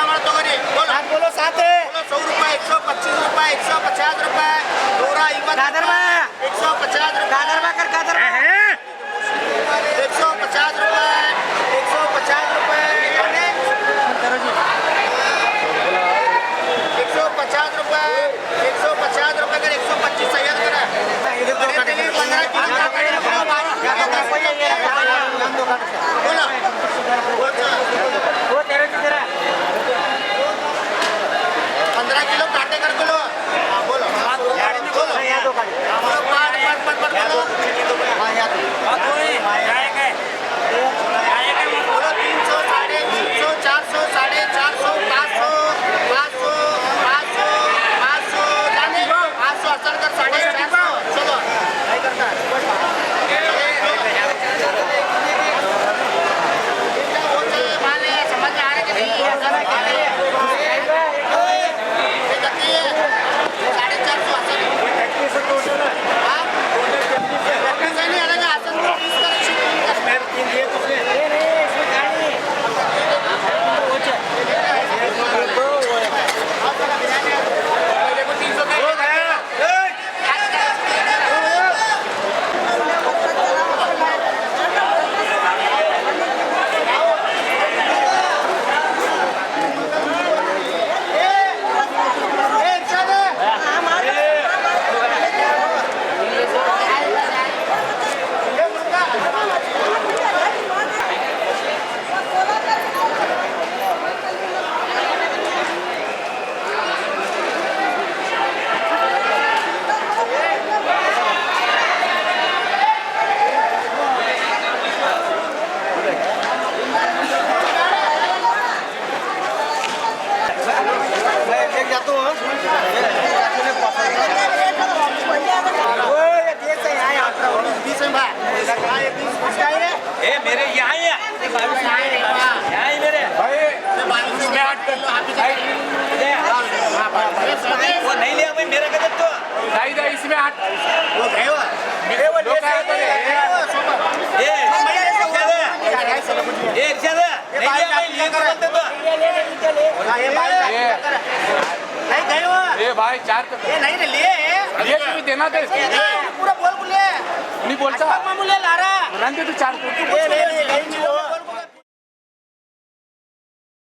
हमारा तो गरी बोलो बोलो 7 है 100 रुपये 125 रुपये 150 रुपये पूरा 150 रुपये कादरबा 150 रुपये 150 रुपये 150 रुपये 150 रुपये कर 125 सही करा 15 किलो काटे कर बोलो बोलो बोलो 300 350 400 450 500 500 500 जाने 500 असल कर 450 चलो नहीं करता माल है समझ में आ रहा कि नहीं 4 ये नहीं रे लिए ये तुम्ही देना ते पूरा बोल बोले नहीं बोलता मामूले ला रहा रंग तू 4 ले